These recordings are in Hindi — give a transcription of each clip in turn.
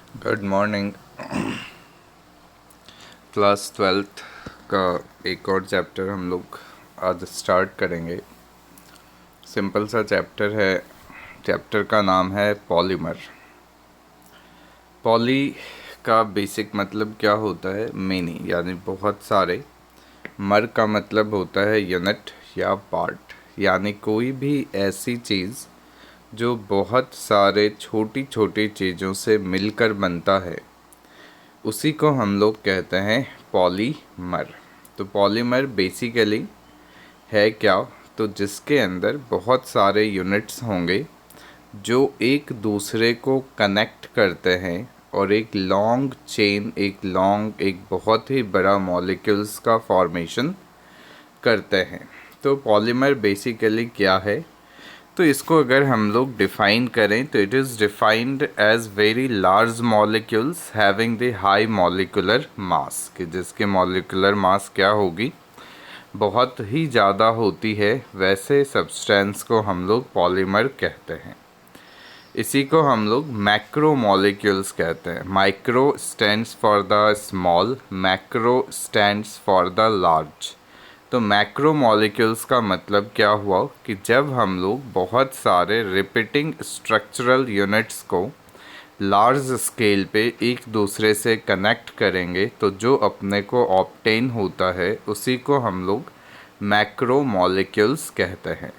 Good morning. क्लास 12th का एक और चैप्टर हम लोग आज स्टार्ट करेंगे। सिंपल सा चैप्टर है। चैप्टर का नाम है पॉलीमर। पॉली का बेसिक मतलब क्या होता है? मेनी, यानी बहुत सारे। मर का मतलब होता है यूनिट या पार्ट, यानी कोई भी ऐसी चीज़ जो बहुत सारे छोटी छोटी चीज़ों से मिलकर बनता है, उसी को हम लोग कहते हैं पॉलीमर। तो पॉलीमर बेसिकली है क्या? तो जिसके अंदर बहुत सारे यूनिट्स होंगे जो एक दूसरे को कनेक्ट करते हैं और एक लॉन्ग चेन, एक बहुत ही बड़ा मॉलिक्यूल्स का फॉर्मेशन करते हैं। तो पॉलीमर बेसिकली क्या है? तो इसको अगर हम लोग डिफ़ाइन करें तो it is defined as very large molecules having the high molecular mass, कि जिसके मॉलिक्यूलर मास क्या होगी? बहुत ही ज़्यादा होती है। वैसे सब्सटेंस को हम लोग पॉलीमर कहते हैं। इसी को हम लोग मैक्रो मॉलिक्यूल्स कहते हैं। Micro stands for the small, macro stands for the large. तो मैक्रो मॉलिक्यूल्स का मतलब क्या हुआ कि जब हम लोग बहुत सारे रिपीटिंग स्ट्रक्चरल यूनिट्स को लार्ज स्केल पे एक दूसरे से कनेक्ट करेंगे तो जो अपने को ऑब्टेन होता है उसी को हम लोग मैक्रो मॉलिक्यूल्स कहते हैं।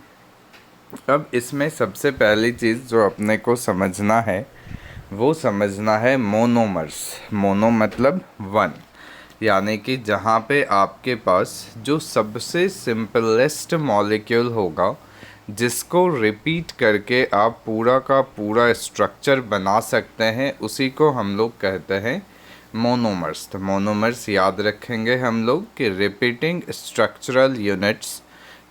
अब इसमें सबसे पहली चीज़ जो अपने को समझना है वो समझना है मोनोमर्स। मोनो मतलब वन, यानी कि जहाँ पे आपके पास जो सबसे सिंपलेस्ट मॉलिक्यूल होगा जिसको रिपीट करके आप पूरा का पूरा स्ट्रक्चर बना सकते हैं, उसी को हम लोग कहते हैं मोनोमर्स। तो मोनोमर्स याद रखेंगे हम लोग कि रिपीटिंग स्ट्रक्चरल यूनिट्स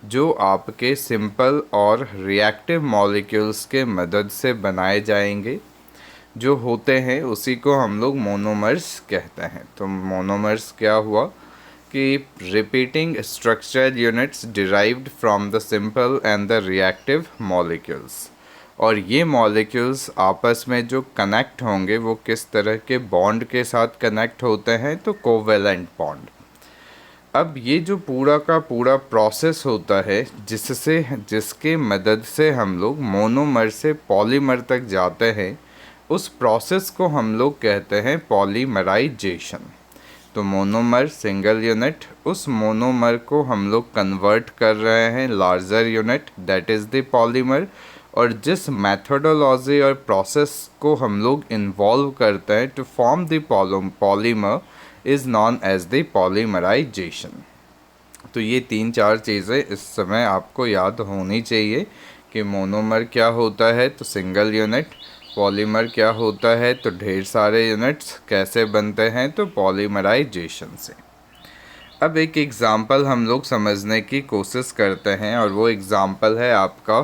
जो आपके सिंपल और रिएक्टिव मॉलिक्यूल्स के मदद से बनाए जाएंगे जो होते हैं, उसी को हम लोग मोनोमर्स कहते हैं। तो मोनोमर्स क्या हुआ कि repeating structural units derived from the simple and the reactive molecules. और ये मॉलिक्यूल्स आपस में जो कनेक्ट होंगे वो किस तरह के बॉन्ड के साथ कनेक्ट होते हैं? तो कोवेलेंट बॉन्ड। अब ये जो पूरा का पूरा प्रोसेस होता है जिसके मदद से हम लोग मोनोमर से पॉलीमर तक जाते हैं, उस प्रोसेस को हम लोग कहते हैं पॉलीमराइजेशन। तो मोनोमर सिंगल यूनिट, उस मोनोमर को हम लोग कन्वर्ट कर रहे हैं larger unit, that is the polymer. और जिस मैथडोलॉजी और प्रोसेस को हम लोग इन्वॉल्व करते हैं to form the polymer is known as the polymerisation. तो ये तीन चार चीज़ें इस समय आपको याद होनी चाहिए कि मोनोमर क्या होता है तो सिंगल यूनिट, पॉलीमर क्या होता है तो ढेर सारे यूनिट्स, कैसे बनते हैं तो पॉलीमराइजेशन से। अब एक एग्ज़ाम्पल हम लोग समझने की कोशिश करते हैं और वो एग्ज़ाम्पल है आपका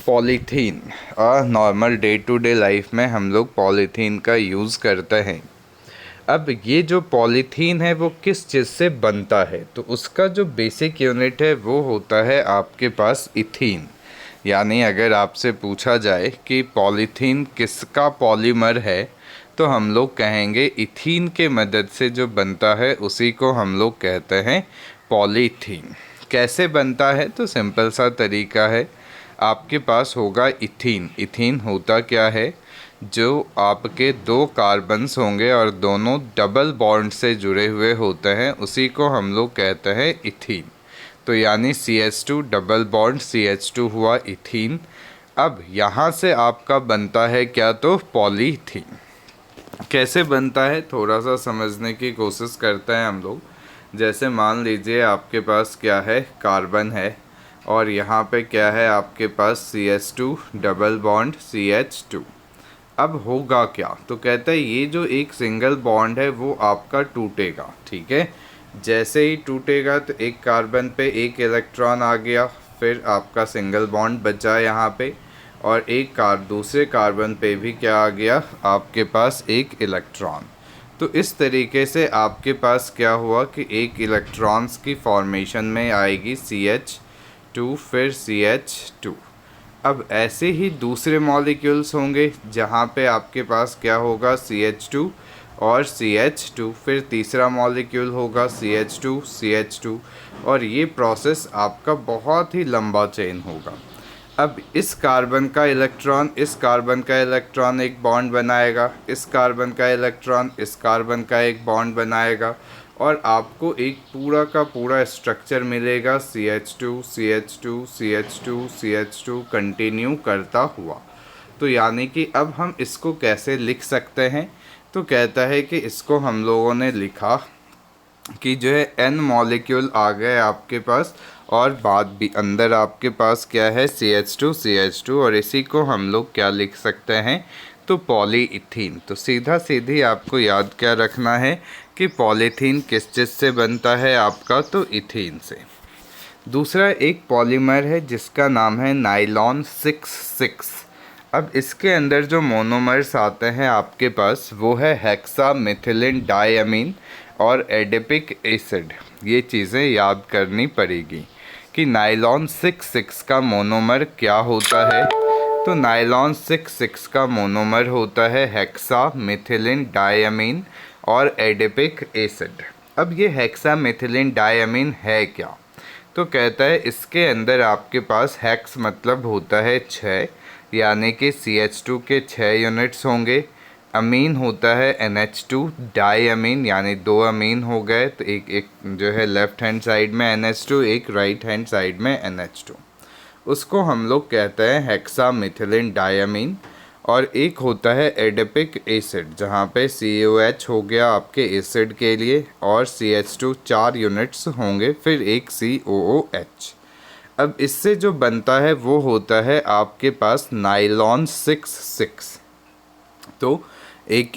polythene. Normal day to day life में हम लोग पॉलीथीन का यूज़ करते हैं। अब ये जो पॉलीथीन है वो किस चीज़ से बनता है? तो उसका जो बेसिक यूनिट है वो होता है आपके पास इथीन। यानी अगर आपसे पूछा जाए कि पॉलीथीन किसका पॉलीमर है तो हम लोग कहेंगे इथीन के मदद से जो बनता है उसी को हम लोग कहते हैं पॉलीथीन। कैसे बनता है? तो सिंपल सा तरीका है, आपके पास होगा इथीन। इथीन होता क्या है? जो आपके दो कार्बन्स होंगे और दोनों डबल बॉन्ड से जुड़े हुए होते हैं, उसी को हम लोग कहते हैं इथीन। तो यानी CH2 डबल बॉन्ड CH2 हुआ इथीन। अब यहाँ से आपका बनता है क्या? तो पॉलीथीन। कैसे बनता है थोड़ा सा समझने की कोशिश करते हैं हम लोग। जैसे मान लीजिए आपके पास क्या है, कार्बन है और यहाँ पे क्या है आपके पास CH2 डबल बॉन्ड CH2। अब होगा क्या? तो कहता है ये जो एक सिंगल बॉन्ड है वो आपका टूटेगा, ठीक है। जैसे ही टूटेगा तो एक कार्बन पे एक इलेक्ट्रॉन आ गया, फिर आपका सिंगल बॉन्ड बचा यहाँ पे, और दूसरे कार्बन पे भी क्या आ गया? आपके पास एक इलेक्ट्रॉन। तो इस तरीके से आपके पास क्या हुआ कि एक इलेक्ट्रॉन्स की फॉर्मेशन में आएगी CH2 फिर CH2। अब ऐसे ही दूसरे मॉलिक्यूल्स होंगे जहाँ पे आपके पास क्या होगा CH2 और CH2, फिर तीसरा मॉलिक्यूल होगा CH2 CH2, और ये प्रोसेस आपका बहुत ही लंबा चेन होगा। अब इस कार्बन का इलेक्ट्रॉन एक बॉन्ड बनाएगा, इस कार्बन का इलेक्ट्रॉन इस कार्बन का एक बॉन्ड बनाएगा, और आपको एक पूरा का पूरा स्ट्रक्चर मिलेगा CH2 CH2 CH2 CH2 continue करता हुआ। तो यानी कि अब हम इसको कैसे लिख सकते हैं, तो कहता है कि इसको हम लोगों ने लिखा कि जो है n मॉलिक्यूल आ गए आपके पास, और बाद भी अंदर आपके पास क्या है CH2 और इसी को हम लोग क्या लिख सकते हैं, तो पॉलीइथीन। तो सीधा सीधी आपको याद क्या रखना है कि पॉलीथीन किस चीज़ से बनता है आपका, तो इथीन से। दूसरा एक पॉलीमर है जिसका नाम है नाइलॉन 6,6। अब इसके अंदर जो मोनोमर्स आते हैं आपके पास वो है हेक्सा मिथिलिन डायमीन और एडिपिक एसिड। ये चीज़ें याद करनी पड़ेगी कि नाइलॉन 6,6 का मोनोमर क्या होता है। तो नाइलॉन 6,6 का मोनोमर होता है हेक्सा मिथिलिन डायमीन और एडिपिक एसिड। अब ये हेक्सा मिथिलिन डायमीन है क्या, तो कहता है इसके अंदर आपके पास हेक्स मतलब होता है 6, यानी कि CH2 के 6 यूनिट्स होंगे। अमीन होता है NH2, डाई अमीन यानी 2 अमीन हो गए, तो एक जो है लेफ़्ट हैंड साइड में NH2, एक राइट हैंड साइड में NH2, उसको हम लोग कहते हैं हेक्सा मिथिलिन डायमीन। और एक होता है एडिपिक एसिड जहाँ पे COH हो गया आपके एसिड के लिए, और CH2 4 यूनिट्स होंगे, फिर एक COOH। अब इससे जो बनता है वो होता है आपके पास नाइलॉन 6,6। तो एक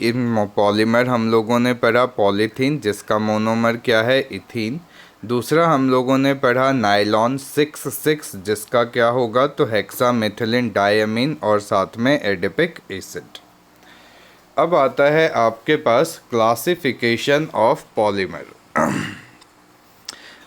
पॉलीमर हम लोगों ने पढ़ा पॉलीथीन जिसका मोनोमर क्या है इथीन। दूसरा हम लोगों ने पढ़ा नाइलॉन 6,6 जिसका क्या होगा, तो हेक्सा मिथिलिन डायमीन और साथ में एडिपिक एसिड। अब आता है आपके पास क्लासिफिकेशन ऑफ पॉलीमर।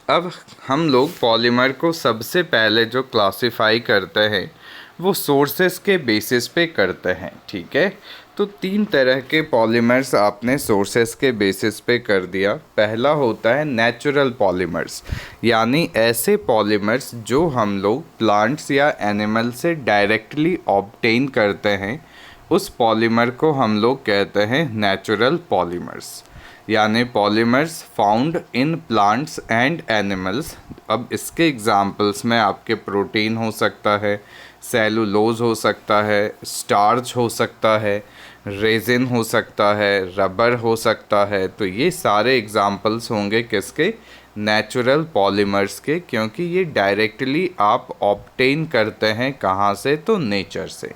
अब हम लोग पॉलीमर को सबसे पहले जो क्लासिफाई करते हैं वो सोर्सेस के बेसिस पे करते हैं, ठीक है। तो 3 तरह के पॉलीमर्स आपने सोर्सेस के बेसिस पे कर दिया। पहला होता है नेचुरल पॉलीमर्स, यानी ऐसे पॉलीमर्स जो हम लोग प्लांट्स या एनिमल से डायरेक्टली ऑब्टेन करते हैं, उस पॉलीमर को हम लोग कहते हैं नेचुरल पॉलीमर्स, यानी polymers found in plants and animals. अब इसके एग्जांपल्स में आपके प्रोटीन हो सकता है, सेलुलोज हो सकता है, स्टार्च हो सकता है, रेजिन हो सकता है, रबर हो सकता है। तो ये सारे एग्जांपल्स होंगे किसके, नेचुरल पॉलीमर्स के, क्योंकि ये डायरेक्टली आप ऑब्टेन करते हैं कहाँ से, तो नेचर से।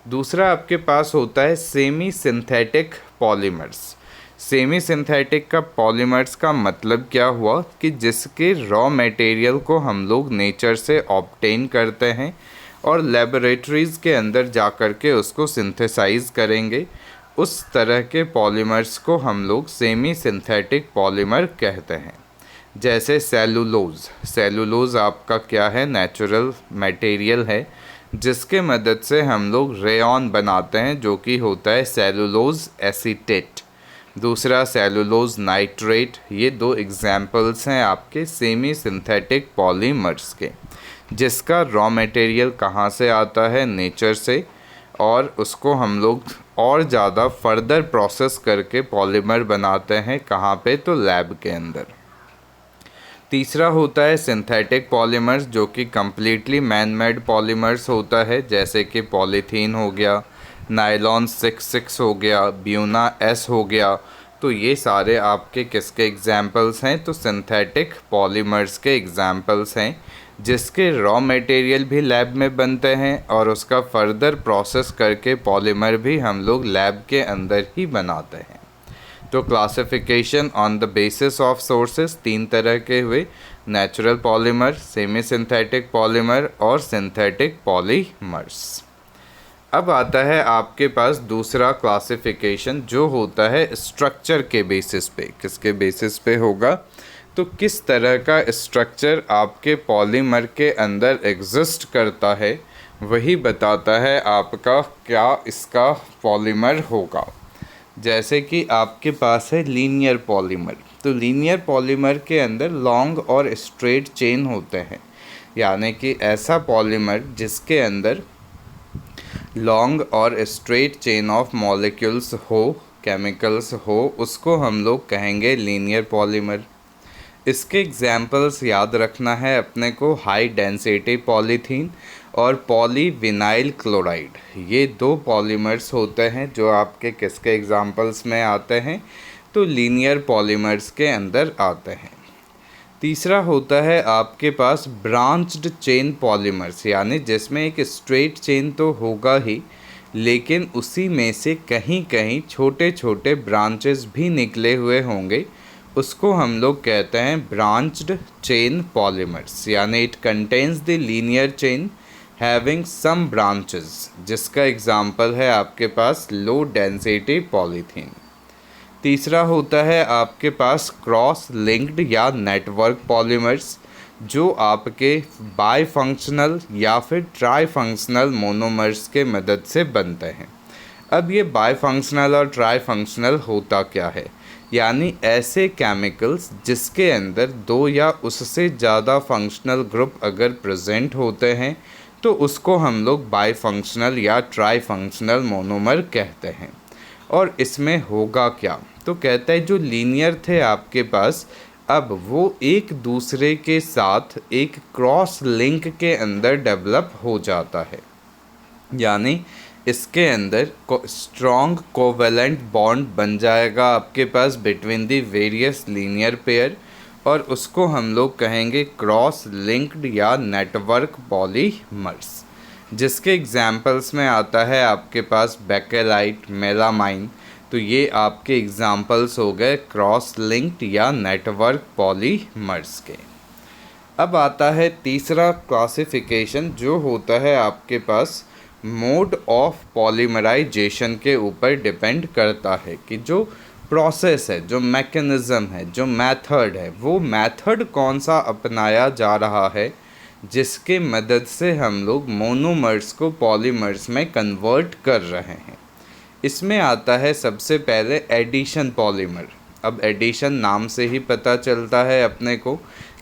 दूसरा आपके पास होता है semi synthetic polymers. Semi synthetic का पॉलीमर्स का मतलब क्या हुआ कि जिसके रॉ मटेरियल को हम लोग नेचर से ऑब्टेन करते हैं और लेबोरेटरीज़ के अंदर जा कर के उसको सिंथेसाइज करेंगे, उस तरह के पॉलीमर्स को हम लोग सेमी सिंथेटिक पॉलीमर कहते हैं। जैसे सेलुलोज आपका क्या है, नेचुरल मटेरियल है जिसके मदद से हम लोग रेयॉन बनाते हैं जो कि होता है सेलुलोज एसीटेट। दूसरा सेलुलोज नाइट्रेट। ये 2 एग्जाम्पल्स हैं आपके सेमी सिंथेटिक पॉलीमर्स के, जिसका रॉ मटेरियल कहाँ से आता है, नेचर से, और उसको हम लोग और ज़्यादा फर्दर प्रोसेस करके पॉलीमर बनाते हैं कहाँ पे, तो लैब के अंदर। तीसरा होता है सिंथेटिक पॉलीमर्स जो कि कम्प्लीटली मैन मेड पॉलीमर्स होता है, जैसे कि पॉलीथीन हो गया, नाइलॉन 6,6 हो गया, ब्यूना S हो गया। तो ये सारे आपके किसके एग्जाम्पल्स हैं, तो सिंथेटिक पॉलीमर्स के एग्जाम्पल्स हैं, जिसके रॉ मटेरियल भी लैब में बनते हैं और उसका फर्दर प्रोसेस करके पॉलीमर भी हम लोग लैब के अंदर ही बनाते हैं। तो classification on the basis of sources 3 तरह के हुए, natural polymer, semi synthetic polymer और सिंथेटिक पॉलीमर्स। अब आता है आपके पास दूसरा क्लासिफिकेशन जो होता है स्ट्रक्चर के बेसिस पे। किसके बेसिस पे होगा, तो किस तरह का स्ट्रक्चर आपके पॉलीमर के अंदर एग्जिस्ट करता है वही बताता है आपका क्या इसका पॉलीमर होगा। जैसे कि आपके पास है लीनियर पॉलीमर, तो लीनियर पॉलीमर के अंदर लॉन्ग और स्ट्रेट चेन होते हैं, यानी कि ऐसा पॉलीमर जिसके अंदर लॉन्ग और स्ट्रेट चेन ऑफ मॉलिक्यूल्स हो, केमिकल्स हो, उसको हम लोग कहेंगे लीनियर पॉलीमर। इसके एग्जाम्पल्स याद रखना है अपने को, हाई डेंसिटी पॉलीथीन और पॉलीविनाइल क्लोराइड। ये दो पॉलीमर्स होते हैं जो आपके किसके एग्जाम्पल्स में आते हैं, तो लीनियर पॉलीमर्स के अंदर आते हैं। तीसरा होता है आपके पास ब्रांच्ड चेन पॉलीमर्स, यानी जिसमें एक स्ट्रेट चेन तो होगा ही, लेकिन उसी में से कहीं कहीं छोटे छोटे ब्रांचेस भी निकले हुए होंगे, उसको हम लोग कहते हैं ब्रांच्ड चेन पॉलीमर्स। यानी it contains the linear chain having some branches, जिसका एग्जांपल है आपके पास लो डेंसिटी पॉलीथीन। तीसरा होता है आपके पास क्रॉस लिंक्ड या नेटवर्क पॉलीमर्स, जो आपके बाईफंक्शनल या फिर ट्राईफंक्शनल मोनोमर्स के मदद से बनते हैं। अब ये बाईफंक्शनल और ट्राईफंक्शनल होता क्या है, यानी ऐसे केमिकल्स जिसके अंदर दो या उससे ज़्यादा फंक्शनल ग्रुप अगर प्रेजेंट होते हैं तो उसको हम लोग बाईफंक्शनल या ट्राईफंक्शनल मोनोमर कहते हैं। और इसमें होगा क्या, तो कहता है जो लीनियर थे आपके पास, अब वो एक दूसरे के साथ एक क्रॉस लिंक के अंदर डेवलप हो जाता है, यानी इसके अंदर स्ट्रॉन्ग कोवेलेंट बॉन्ड बन जाएगा आपके पास between the various linear pair, और उसको हम लोग कहेंगे क्रॉस लिंक्ड या नेटवर्क पॉलीमर्स, जिसके एग्जाम्पल्स में आता है आपके पास बेकेलाइट, मेलामाइन। तो ये आपके एग्जाम्पल्स हो गए क्रॉस लिंक्ड या नेटवर्क पॉलीमर्स के। अब आता है तीसरा क्लासिफिकेशन, जो होता है आपके पास मोड ऑफ पॉलीमराइजेशन के ऊपर डिपेंड करता है कि जो प्रोसेस है, जो मैकेनिज़्म है, जो मेथड है, वो मेथड कौन सा अपनाया जा रहा है जिसके मदद से हम लोग मोनोमर्स को पॉलीमर्स में कन्वर्ट कर रहे हैं। इसमें आता है सबसे पहले एडिशन पॉलीमर। अब एडिशन नाम से ही पता चलता है अपने को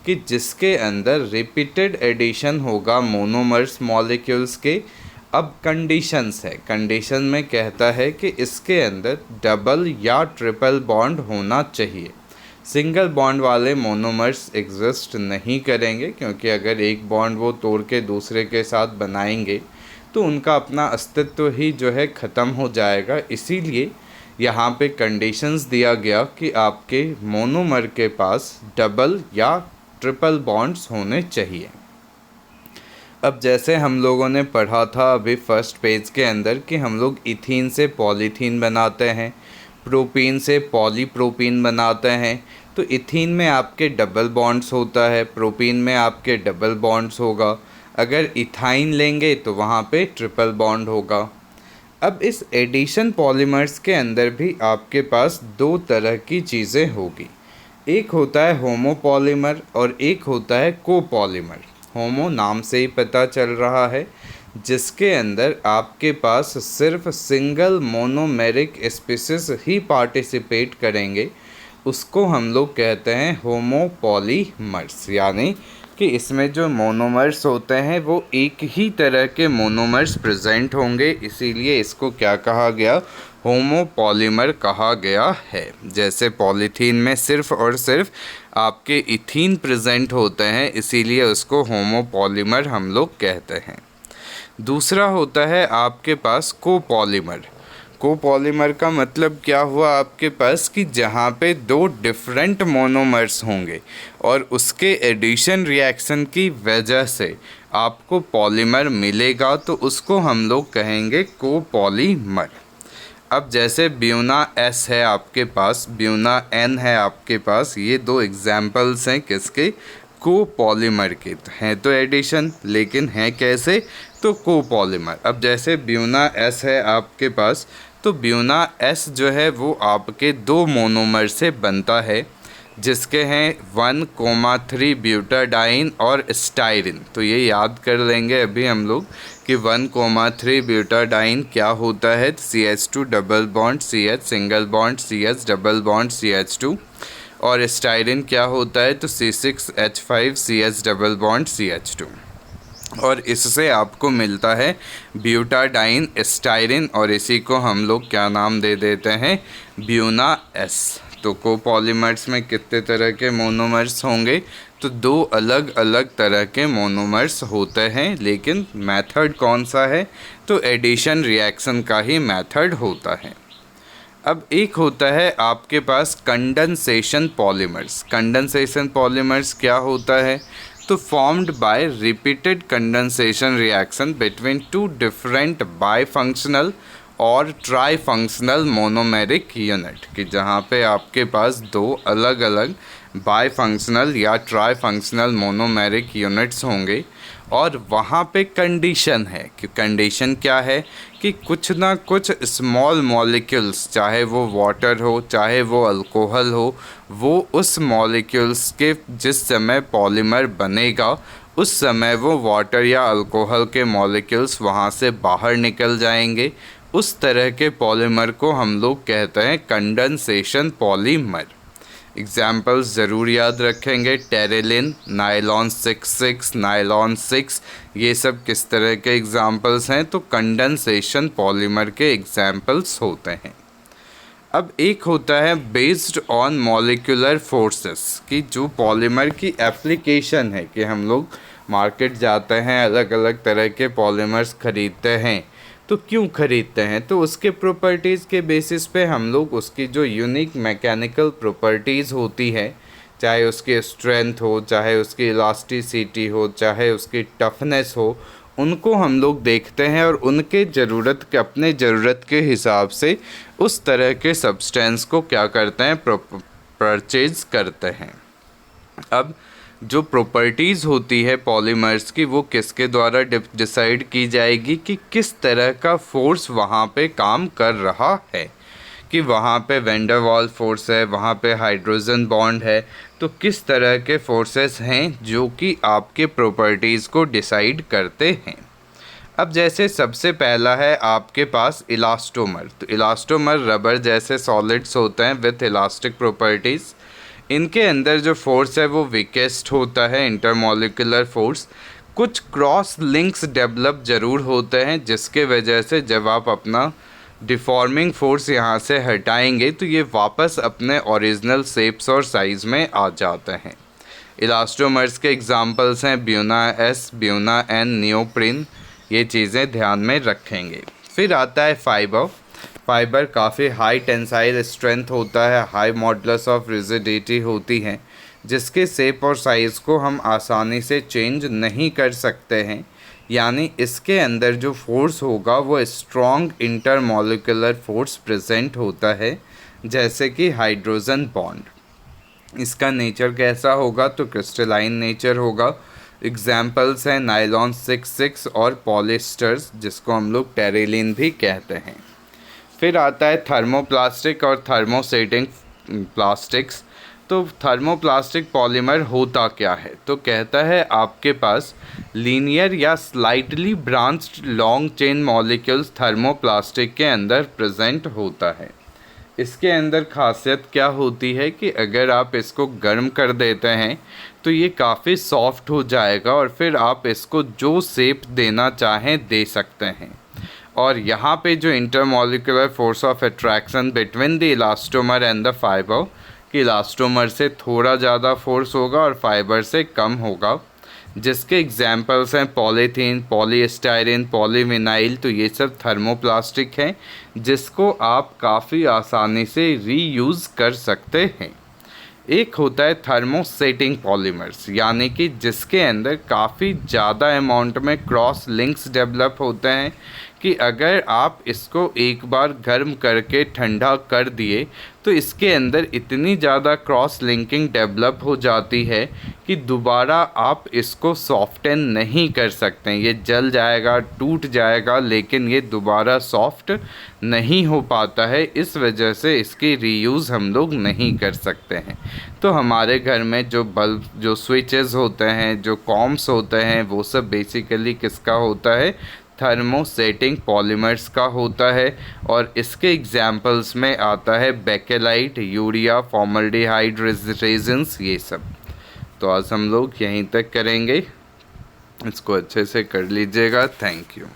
कि जिसके अंदर रिपीटेड एडिशन होगा मोनोमर्स मॉलिक्यूल्स के। अब कंडीशंस है, कंडीशन में कहता है कि इसके अंदर डबल या ट्रिपल बॉन्ड होना चाहिए। सिंगल बॉन्ड वाले मोनोमर्स एग्जिस्ट नहीं करेंगे, क्योंकि अगर एक बॉन्ड वो तोड़ के दूसरे के साथ बनाएंगे तो उनका अपना अस्तित्व ही जो है ख़त्म हो जाएगा। इसीलिए यहाँ पे कंडीशंस दिया गया कि आपके मोनोमर के पास डबल या ट्रिपल बॉन्ड्स होने चाहिए। अब जैसे हम लोगों ने पढ़ा था अभी फर्स्ट पेज के अंदर कि हम लोग इथीन से पॉलीथीन बनाते हैं, प्रोपीन से पॉलीप्रोपीन बनाते हैं, तो इथीन में आपके डबल बॉन्ड्स होता है, प्रोपीन में आपके डबल बॉन्ड्स होगा। अगर इथाइन लेंगे तो वहाँ पे ट्रिपल बॉन्ड होगा। अब इस एडिशन पॉलीमर्स के अंदर भी आपके पास दो तरह की चीज़ें होगी, एक होता है होमोपॉलीमर और एक होता है कोपॉलीमर। होमो नाम से ही पता चल रहा है, जिसके अंदर आपके पास सिर्फ सिंगल मोनोमेरिक स्पीसीज ही पार्टिसिपेट करेंगे, उसको हम लोग कहते हैं होमोपॉलीमर्स। यानी कि इसमें जो मोनोमर्स होते हैं वो एक ही तरह के मोनोमर्स प्रेजेंट होंगे, इसीलिए इसको क्या कहा गया, होमोपॉलीमर कहा गया है। जैसे पॉलीथीन में सिर्फ और सिर्फ आपके इथीन प्रेजेंट होते हैं, इसीलिए उसको होमोपॉलीमर हम लोग कहते हैं। दूसरा होता है आपके पास कोपॉलीमर। कोपॉलीमर का मतलब क्या हुआ आपके पास कि जहाँ पे दो डिफरेंट मोनोमर्स होंगे और उसके एडिशन रिएक्शन की वजह से आपको पॉलीमर मिलेगा, तो उसको हम लोग कहेंगे कोपॉलीमर। अब जैसे ब्यूना एस है आपके पास, ब्यूना एन है आपके पास, ये दो एग्जाम्पल्स हैं किसके, कोपॉलीमर के। हैं तो एडिशन, लेकिन हैं कैसे, तो कोपॉलीमर। अब जैसे ब्यूना एस है आपके पास, तो ब्यूना एस जो है वो आपके दो मोनोमर से बनता है, जिसके हैं 1,3 ब्यूटाडाइन और स्टाइरिन। तो ये याद कर लेंगे अभी हम लोग कि 1,3 ब्यूटाडाइन क्या होता है, CH2 double bond CH single bond CH double bond CH2। और स्टाइरिन क्या होता है, तो C6H5 CH double bond CH2। और इससे आपको मिलता है ब्यूटाडाइन स्टाइरिन, और इसी को हम लोग क्या नाम दे देते हैं, ब्यूना एस। तो कोपॉलीमर्स में कितने तरह के मोनोमर्स होंगे, तो 2 अलग अलग तरह के मोनोमर्स होते हैं, लेकिन मेथड कौन सा है, तो एडिशन रिएक्शन का ही मेथड होता है। अब एक होता है आपके पास कंडेंसेशन पॉलीमर्स। कंडेंसेशन पॉलीमर्स क्या होता है, तो formed by repeated condensation reaction between 2 different bifunctional और ट्राईफंक्शनल मोनोमेरिक यूनिट, कि जहाँ पे आपके पास 2 अलग अलग बाईफंक्शनल या ट्राईफंक्शनल मोनोमेरिक यूनिट्स होंगे, और वहाँ पे कंडीशन है कि कंडीशन क्या है, कि कुछ ना कुछ स्मॉल मॉलिक्यूल्स, चाहे वो वाटर हो चाहे वो अल्कोहल हो, वो उस मॉलिक्यूल्स के जिस समय पॉलीमर बनेगा उस समय वो वाटर या अल्कोहल के मॉलिक्यूल्स वहाँ से बाहर निकल जाएंगे। उस तरह के पॉलीमर को हम लोग कहते हैं कंडेंसेशन पॉलीमर। एग्जाम्पल्स ज़रूर याद रखेंगे, टेरेलिन, नायलॉन 6,6, नायलॉन 6, ये सब किस तरह के एग्जाम्पल्स हैं, तो कंडेंसेशन पॉलीमर के एग्जाम्पल्स होते हैं। अब एक होता है बेस्ड ऑन मॉलिक्यूलर फोर्सेस, कि जो पॉलीमर की एप्लीकेशन है, कि हम लोग मार्केट जाते हैं, अलग अलग तरह के पॉलीमर्स खरीदते हैं, तो क्यों खरीदते हैं, तो उसके प्रॉपर्टीज़ के बेसिस पे हम लोग उसकी जो यूनिक मैकेनिकल प्रॉपर्टीज़ होती है, चाहे उसकी स्ट्रेंथ हो, चाहे उसकी इलास्टिसिटी हो, चाहे उसकी टफनेस हो, उनको हम लोग देखते हैं और उनके ज़रूरत के अपने ज़रूरत के हिसाब से उस तरह के सब्सटेंस को क्या करते हैं, परचेज करते हैं। अब जो प्रॉपर्टीज़ होती है पॉलीमर्स की, वो किसके द्वारा डिसाइड की जाएगी, कि किस तरह का फोर्स वहाँ पे काम कर रहा है, कि वहाँ पे वैन डर वाल्स फोर्स है, वहाँ पे हाइड्रोजन बॉन्ड है, तो किस तरह के फोर्सेस हैं जो कि आपके प्रॉपर्टीज़ को डिसाइड करते हैं। अब जैसे सबसे पहला है आपके पास इलास्टोमर। तो इलास्टोमर रबर जैसे सॉलिड्स होते हैं विथ इलास्टिक प्रॉपर्टीज़। इनके अंदर जो फोर्स है वो वीकेस्ट होता है, इंटरमॉलिक्यूलर फोर्स। कुछ क्रॉस लिंक्स डेवलप ज़रूर होते हैं, जिसके वजह से जब आप अपना डिफॉर्मिंग फोर्स यहाँ से हटाएंगे तो ये वापस अपने ओरिजिनल शेप्स और साइज़ में आ जाते हैं। इलास्टोमर्स के एग्जांपल्स हैं buna S, buna N, neoprene, ये चीज़ें ध्यान में रखेंगे। फिर आता है फाइबर। फाइबर काफ़ी हाई टेंसाइल स्ट्रेंथ होता है, हाई मॉडुलस ऑफ रिजिडिटी होती है, जिसके शेप और साइज़ को हम आसानी से चेंज नहीं कर सकते हैं। यानी इसके अंदर जो फोर्स होगा वो स्ट्रॉन्ग इंटरमॉलिक्यूलर फोर्स प्रेजेंट होता है, जैसे कि हाइड्रोजन बॉन्ड। इसका नेचर कैसा होगा, तो क्रिस्टलाइन नेचर होगा। एग्जाम्पल्स हैं नायलॉन 6,6 और पॉलिस्टर्स, जिसको हम लोग टेरेलिन भी कहते हैं। फिर आता है थर्मोप्लास्टिक और थर्मोसेटिंग प्लास्टिक्स। तो थर्मोप्लास्टिक पॉलीमर होता क्या है, तो कहता है आपके पास लीनियर या slightly branched long chain molecules thermoplastic के अंदर प्रेजेंट होता है। इसके अंदर खासियत क्या होती है कि अगर आप इसको गर्म कर देते हैं तो ये काफ़ी सॉफ्ट हो जाएगा, और फिर आप इसको जो शेप देना चाहें दे सकते हैं। और यहाँ पे जो intermolecular force of attraction between the elastomer and the fibre, कि इलास्टोमर से थोड़ा ज़्यादा फोर्स होगा और फाइबर से कम होगा, जिसके एग्जांपल्स हैं पॉलीथीन, पॉलीस्टायरीन, पॉलीविनाइल। तो ये सब थर्मोप्लास्टिक हैं, जिसको आप काफ़ी आसानी से रीयूज़ कर सकते हैं। एक होता है थर्मोसेटिंग पॉलीमर्स, यानी कि जिसके अंदर काफ़ी ज़्यादा अमाउंट में क्रॉस लिंक्स डेवलप होते हैं, कि अगर आप इसको एक बार गर्म करके ठंडा कर दिए तो इसके अंदर इतनी ज़्यादा क्रॉस लिंकिंग डेवलप हो जाती है कि दोबारा आप इसको सॉफ्टन नहीं कर सकते। ये जल जाएगा, टूट जाएगा, लेकिन ये दोबारा सॉफ्ट नहीं हो पाता है। इस वजह से इसकी रीयूज़ हम लोग नहीं कर सकते हैं। तो हमारे घर में जो बल्ब, जो स्विचेस होते हैं, जो कॉम्स होते हैं, वो सब बेसिकली किसका होता है, थर्मोसेटिंग पॉलीमर्स का होता है और इसके एग्जाम्पल्स में आता है बेकेलाइट, यूरिया, फॉर्मल्डिहाइड रेजिन्स, ये सब। तो आज हम लोग यहीं तक करेंगे, इसको अच्छे से कर लीजिएगा। Thank you.